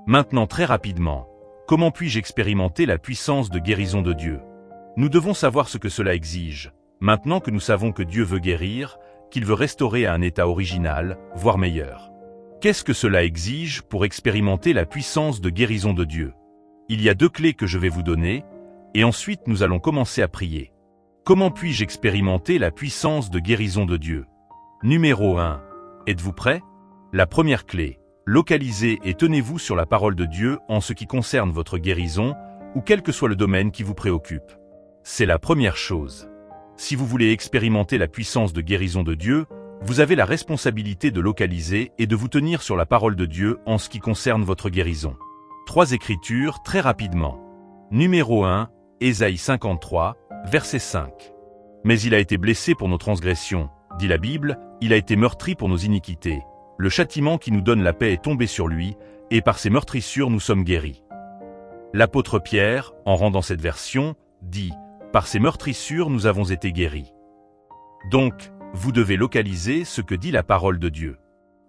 Maintenant très rapidement, comment puis-je expérimenter la puissance de guérison de Dieu? Nous devons savoir ce que cela exige. Maintenant que nous savons que Dieu veut guérir, qu'il veut restaurer à un état original, voire meilleur. Qu'est-ce que cela exige pour expérimenter la puissance de guérison de Dieu? Il y a 2 clés que je vais vous donner, et ensuite nous allons commencer à prier. Comment puis-je expérimenter la puissance de guérison de Dieu? Numéro 1. Êtes-vous prêts? La première clé. Localisez et tenez-vous sur la parole de Dieu en ce qui concerne votre guérison, ou quel que soit le domaine qui vous préoccupe. C'est la première chose. Si vous voulez expérimenter la puissance de guérison de Dieu, vous avez la responsabilité de localiser et de vous tenir sur la parole de Dieu en ce qui concerne votre guérison. 3 écritures très rapidement. Numéro 1, Ésaïe 53, verset 5. Mais il a été blessé pour nos transgressions, dit la Bible, il a été meurtri pour nos iniquités. Le châtiment qui nous donne la paix est tombé sur lui, et par ses meurtrissures nous sommes guéris. L'apôtre Pierre, en rendant cette version, dit « Par ses meurtrissures nous avons été guéris ». Donc, vous devez localiser ce que dit la parole de Dieu.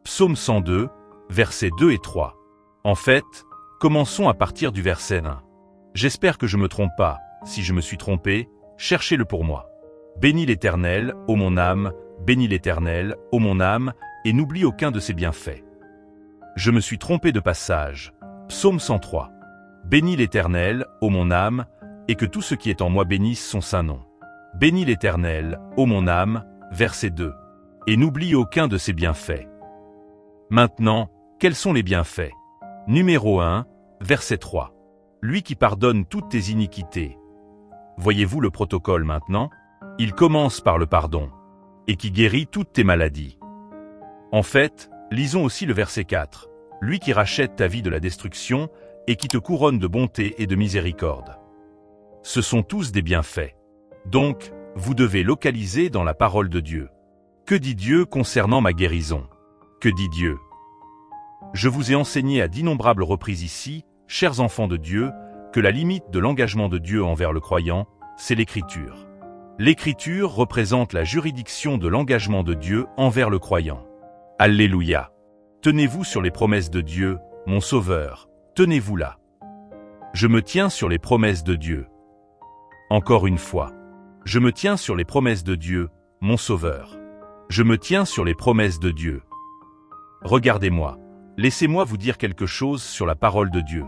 Psaume 102, versets 2 et 3. En fait, commençons à partir du verset 1. J'espère que je me trompe pas. Si je me suis trompé, cherchez-le pour moi. Bénis l'Éternel, ô mon âme, bénis l'Éternel, ô mon âme, et n'oublie aucun de ses bienfaits. Je me suis trompé de passage. Psaume 103. Bénis l'Éternel, ô mon âme, et que tout ce qui est en moi bénisse son saint nom. Bénis l'Éternel, ô mon âme, verset 2. Et n'oublie aucun de ses bienfaits. Maintenant, quels sont les bienfaits? Numéro 1, verset 3. Lui qui pardonne toutes tes iniquités. Voyez-vous le protocole maintenant? Il commence par le pardon. Et qui guérit toutes tes maladies. En fait, lisons aussi le verset 4. Lui qui rachète ta vie de la destruction et qui te couronne de bonté et de miséricorde. Ce sont tous des bienfaits. Donc, vous devez localiser dans la parole de Dieu. Que dit Dieu concernant ma guérison? Que dit Dieu? Je vous ai enseigné à d'innombrables reprises ici, chers enfants de Dieu, que la limite de l'engagement de Dieu envers le croyant, c'est l'Écriture. L'Écriture représente la juridiction de l'engagement de Dieu envers le croyant. Alléluia! Tenez-vous sur les promesses de Dieu, mon Sauveur, tenez-vous là. Je me tiens sur les promesses de Dieu. Encore une fois. Je me tiens sur les promesses de Dieu, mon Sauveur. Je me tiens sur les promesses de Dieu. Regardez-moi. Laissez-moi vous dire quelque chose sur la parole de Dieu.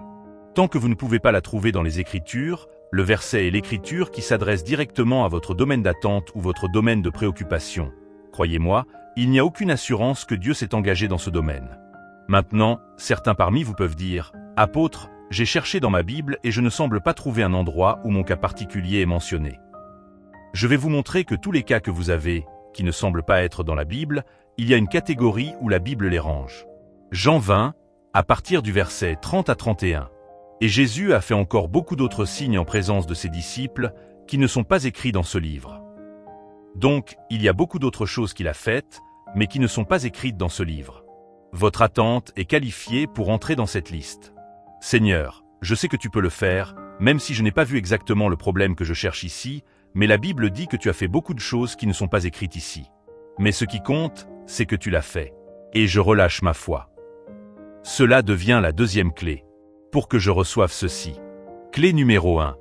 Tant que vous ne pouvez pas la trouver dans les Écritures, le verset est l'Écriture qui s'adresse directement à votre domaine d'attente ou votre domaine de préoccupation. Croyez-moi, il n'y a aucune assurance que Dieu s'est engagé dans ce domaine. Maintenant, certains parmi vous peuvent dire « Apôtre, j'ai cherché dans ma Bible et je ne semble pas trouver un endroit où mon cas particulier est mentionné. » Je vais vous montrer que tous les cas que vous avez, qui ne semblent pas être dans la Bible, il y a une catégorie où la Bible les range. Jean 20, à partir du verset 30 à 31. Et Jésus a fait encore beaucoup d'autres signes en présence de ses disciples qui ne sont pas écrits dans ce livre. Donc, il y a beaucoup d'autres choses qu'il a faites, mais qui ne sont pas écrites dans ce livre. Votre attente est qualifiée pour entrer dans cette liste. Seigneur, je sais que tu peux le faire, même si je n'ai pas vu exactement le problème que je cherche ici, mais la Bible dit que tu as fait beaucoup de choses qui ne sont pas écrites ici. Mais ce qui compte, c'est que tu l'as fait. Et je relâche ma foi. Cela devient la deuxième clé. Pour que je reçoive ceci. Clé numéro 1.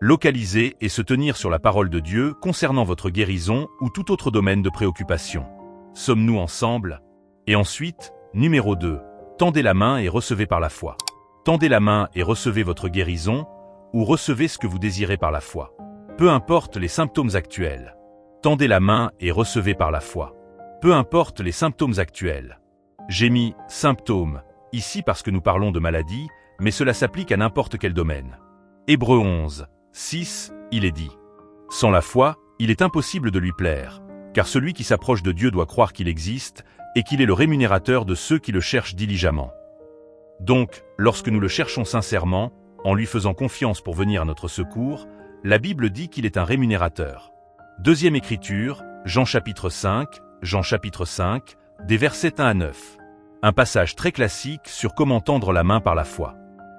Localiser et se tenir sur la parole de Dieu concernant votre guérison ou tout autre domaine de préoccupation. Sommes-nous ensemble? Et ensuite, numéro 2. Tendez la main et recevez par la foi. Tendez la main et recevez votre guérison, ou recevez ce que vous désirez par la foi. Peu importe les symptômes actuels. Tendez la main et recevez par la foi. Peu importe les symptômes actuels. J'ai mis « symptômes » ici parce que nous parlons de maladie, mais cela s'applique à n'importe quel domaine. Hébreux 11, 6, il est dit. Sans la foi, il est impossible de lui plaire, car celui qui s'approche de Dieu doit croire qu'il existe et qu'il est le rémunérateur de ceux qui le cherchent diligemment. Donc, lorsque nous le cherchons sincèrement, en lui faisant confiance pour venir à notre secours, la Bible dit qu'il est un rémunérateur. Deuxième écriture, Jean chapitre 5, des versets 1 à 9. Un passage très classique sur comment tendre la main par la foi.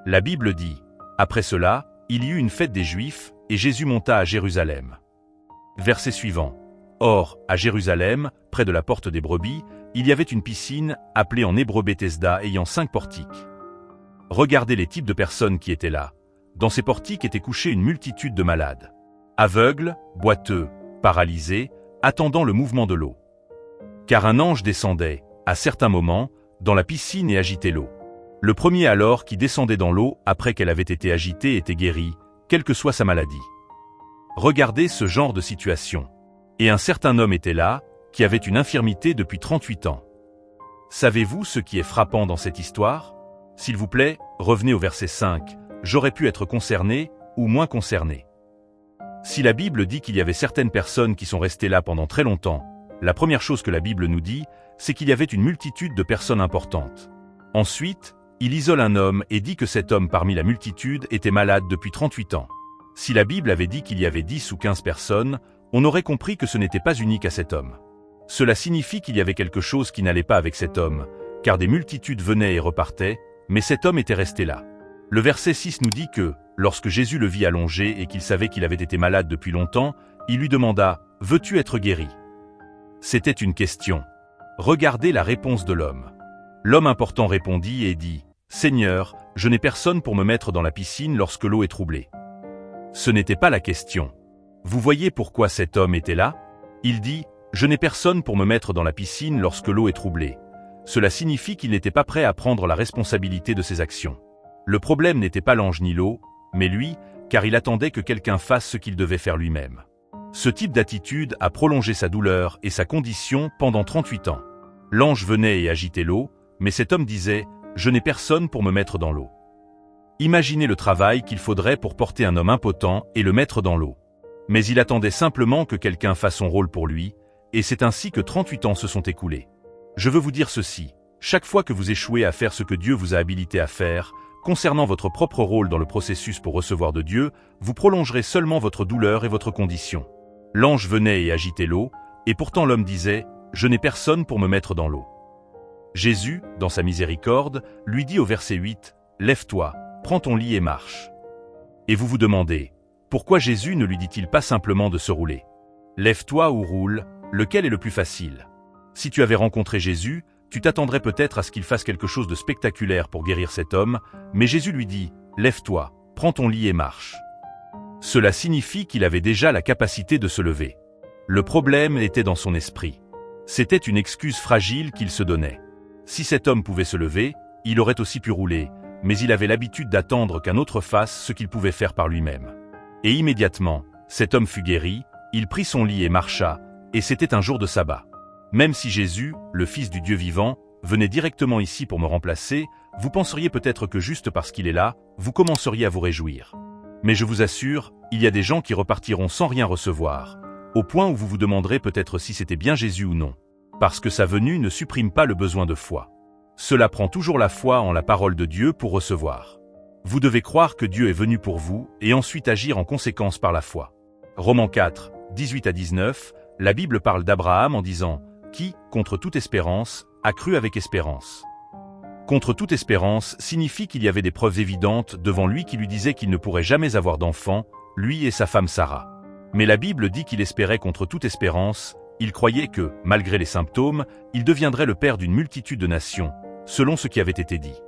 La Bible dit, « Après cela, il y eut une fête des Juifs, et Jésus monta à Jérusalem. » Verset suivant. Or, à Jérusalem, près de la porte des brebis, il y avait une piscine, appelée en hébreu Bethesda, ayant 5 portiques. Regardez les types de personnes qui étaient là. Dans ces portiques étaient couchés une multitude de malades. Aveugles, boiteux, paralysés, attendant le mouvement de l'eau. Car un ange descendait, à certains moments, dans la piscine et agitait l'eau. Le premier alors qui descendait dans l'eau après qu'elle avait été agitée était guéri, quelle que soit sa maladie. Regardez ce genre de situation. Et un certain homme était là, qui avait une infirmité depuis 38 ans. Savez-vous ce qui est frappant dans cette histoire? S'il vous plaît, revenez au verset 5. J'aurais pu être concerné, ou moins concerné. Si la Bible dit qu'il y avait certaines personnes qui sont restées là pendant très longtemps, la première chose que la Bible nous dit, c'est qu'il y avait une multitude de personnes importantes. Ensuite, il isole un homme et dit que cet homme parmi la multitude était malade depuis 38 ans. Si la Bible avait dit qu'il y avait 10 ou 15 personnes, on aurait compris que ce n'était pas unique à cet homme. Cela signifie qu'il y avait quelque chose qui n'allait pas avec cet homme, car des multitudes venaient et repartaient, mais cet homme était resté là. Le verset 6 nous dit que, lorsque Jésus le vit allongé et qu'il savait qu'il avait été malade depuis longtemps, il lui demanda « Veux-tu être guéri ?» C'était une question. Regardez la réponse de l'homme. L'homme important répondit et dit « Seigneur, je n'ai personne pour me mettre dans la piscine lorsque l'eau est troublée. » Ce n'était pas la question. Vous voyez pourquoi cet homme était là? Il dit « Je n'ai personne pour me mettre dans la piscine lorsque l'eau est troublée. » Cela signifie qu'il n'était pas prêt à prendre la responsabilité de ses actions. Le problème n'était pas l'ange ni l'eau, mais lui, car il attendait que quelqu'un fasse ce qu'il devait faire lui-même. Ce type d'attitude a prolongé sa douleur et sa condition pendant 38 ans. L'ange venait et agitait l'eau, mais cet homme disait « Je n'ai personne pour me mettre dans l'eau. » Imaginez le travail qu'il faudrait pour porter un homme impotent et le mettre dans l'eau. Mais il attendait simplement que quelqu'un fasse son rôle pour lui, et c'est ainsi que 38 ans se sont écoulés. Je veux vous dire ceci, chaque fois que vous échouez à faire ce que Dieu vous a habilité à faire, concernant votre propre rôle dans le processus pour recevoir de Dieu, vous prolongerez seulement votre douleur et votre condition. L'ange venait et agitait l'eau, et pourtant l'homme disait « Je n'ai personne pour me mettre dans l'eau. » Jésus, dans sa miséricorde, lui dit au verset 8 « Lève-toi, prends ton lit et marche. » Et vous vous demandez, pourquoi Jésus ne lui dit-il pas simplement de se rouler? Lève-toi ou roule, lequel est le plus facile? Si tu avais rencontré Jésus, tu t'attendrais peut-être à ce qu'il fasse quelque chose de spectaculaire pour guérir cet homme, mais Jésus lui dit « Lève-toi, prends ton lit et marche. » Cela signifie qu'il avait déjà la capacité de se lever. Le problème était dans son esprit. C'était une excuse fragile qu'il se donnait. Si cet homme pouvait se lever, il aurait aussi pu rouler, mais il avait l'habitude d'attendre qu'un autre fasse ce qu'il pouvait faire par lui-même. Et immédiatement, cet homme fut guéri, il prit son lit et marcha, et c'était un jour de sabbat. Même si Jésus, le Fils du Dieu vivant, venait directement ici pour me remplacer, vous penseriez peut-être que juste parce qu'il est là, vous commenceriez à vous réjouir. Mais je vous assure, il y a des gens qui repartiront sans rien recevoir, au point où vous vous demanderez peut-être si c'était bien Jésus ou non. Parce que sa venue ne supprime pas le besoin de foi. Cela prend toujours la foi en la parole de Dieu pour recevoir. Vous devez croire que Dieu est venu pour vous et ensuite agir en conséquence par la foi. Romains 4, 18 à 19, la Bible parle d'Abraham en disant « Qui, contre toute espérance, a cru avec espérance ». Contre toute espérance signifie qu'il y avait des preuves évidentes devant lui qui lui disaient qu'il ne pourrait jamais avoir d'enfant, lui et sa femme Sarah. Mais la Bible dit qu'il espérait contre toute espérance, il croyait que, malgré les symptômes, il deviendrait le père d'une multitude de nations, selon ce qui avait été dit.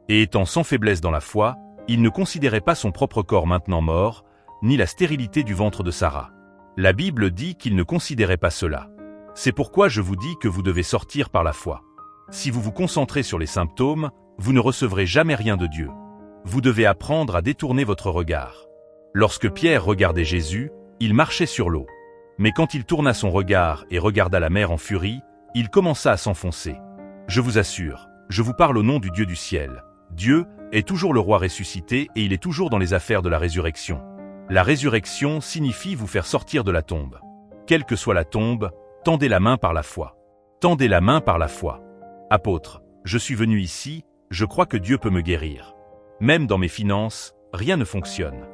Et étant sans faiblesse dans la foi, il ne considérait pas son propre corps maintenant mort, ni la stérilité du ventre de Sarah. La Bible dit qu'il ne considérait pas cela. C'est pourquoi je vous dis que vous devez sortir par la foi. Si vous vous concentrez sur les symptômes, vous ne recevrez jamais rien de Dieu. Vous devez apprendre à détourner votre regard. Lorsque Pierre regardait Jésus, il marchait sur l'eau. Mais quand il tourna son regard et regarda la mer en furie, il commença à s'enfoncer. Je vous assure, je vous parle au nom du Dieu du ciel. Dieu est toujours le roi ressuscité et il est toujours dans les affaires de la résurrection. La résurrection signifie vous faire sortir de la tombe. Quelle que soit la tombe, tendez la main par la foi. Tendez la main par la foi. Apôtre, je suis venu ici, je crois que Dieu peut me guérir. Même dans mes finances, rien ne fonctionne.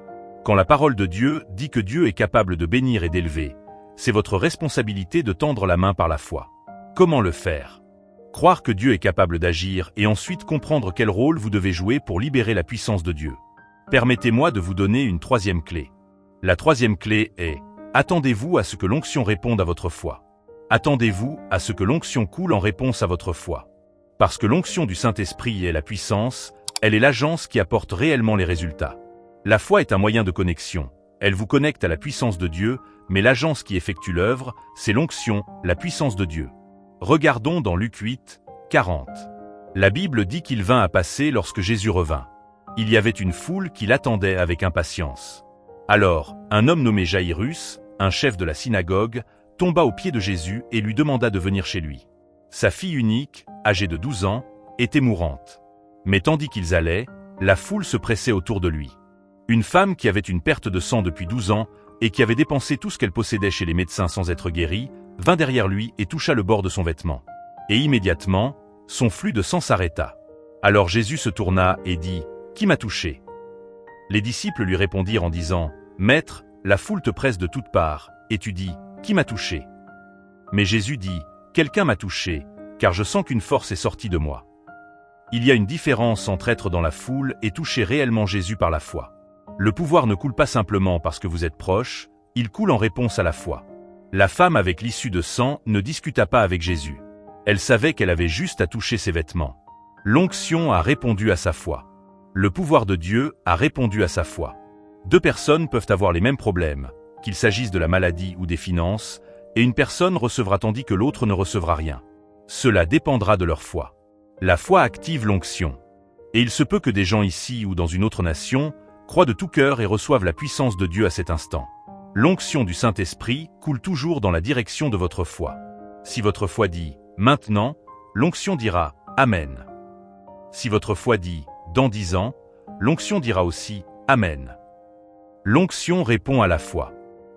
Quand la parole de Dieu dit que Dieu est capable de bénir et d'élever, c'est votre responsabilité de tendre la main par la foi. Comment le faire? Croire que Dieu est capable d'agir et ensuite comprendre quel rôle vous devez jouer pour libérer la puissance de Dieu. Permettez-moi de vous donner une troisième clé. La troisième clé est « Attendez-vous à ce que l'onction réponde à votre foi ». Attendez-vous à ce que l'onction coule en réponse à votre foi. Parce que l'onction du Saint-Esprit est la puissance, Elle est l'agence qui apporte réellement les résultats. La foi est un moyen de connexion. Elle vous connecte à la puissance de Dieu, mais l'agence qui effectue l'œuvre, c'est l'onction, la puissance de Dieu. Regardons dans Luc 8, 40. La Bible dit qu'il vint à passer lorsque Jésus revint. Il y avait une foule qui l'attendait avec impatience. Alors, un homme nommé Jaïrus, un chef de la synagogue, tomba aux pieds de Jésus et lui demanda de venir chez lui. Sa fille unique, âgée de 12 ans, était mourante. Mais tandis qu'ils allaient, la foule se pressait autour de lui. Une femme qui avait une perte de sang depuis 12 ans et qui avait dépensé tout ce qu'elle possédait chez les médecins sans être guérie, vint derrière lui et toucha le bord de son vêtement. Et immédiatement, son flux de sang s'arrêta. Alors Jésus se tourna et dit « Qui m'a touché ?» Les disciples lui répondirent en disant « Maître, la foule te presse de toutes parts, et tu dis « Qui m'a touché ?» Mais Jésus dit « Quelqu'un m'a touché, car je sens qu'une force est sortie de moi. » Il y a une différence entre être dans la foule et toucher réellement Jésus par la foi. Le pouvoir ne coule pas simplement parce que vous êtes proche, il coule en réponse à la foi. La femme avec l'issue de sang ne discuta pas avec Jésus. Elle savait qu'elle avait juste à toucher ses vêtements. L'onction a répondu à sa foi. Le pouvoir de Dieu a répondu à sa foi. Deux personnes peuvent avoir les mêmes problèmes, qu'il s'agisse de la maladie ou des finances, et une personne recevra tandis que l'autre ne recevra rien. Cela dépendra de leur foi. La foi active l'onction. Et il se peut que des gens ici ou dans une autre nation croient de tout cœur et reçoivent la puissance de Dieu à cet instant. L'onction du Saint-Esprit coule toujours dans la direction de votre foi. Si votre foi dit « maintenant », l'onction dira « Amen ». Si votre foi dit « dans 10 ans », l'onction dira aussi « Amen ». L'onction répond à la foi.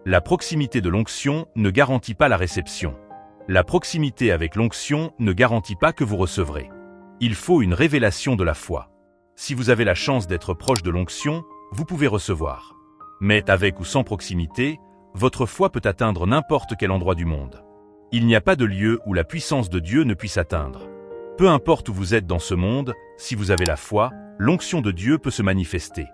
La proximité de l'onction ne garantit pas la réception. La proximité avec l'onction ne garantit pas que vous recevrez. Il faut une révélation de la foi. Si vous avez la chance d'être proche de l'onction, vous pouvez recevoir. Mais avec ou sans proximité, votre foi peut atteindre n'importe quel endroit du monde. Il n'y a pas de lieu où la puissance de Dieu ne puisse atteindre. Peu importe où vous êtes dans ce monde, si vous avez la foi, l'onction de Dieu peut se manifester.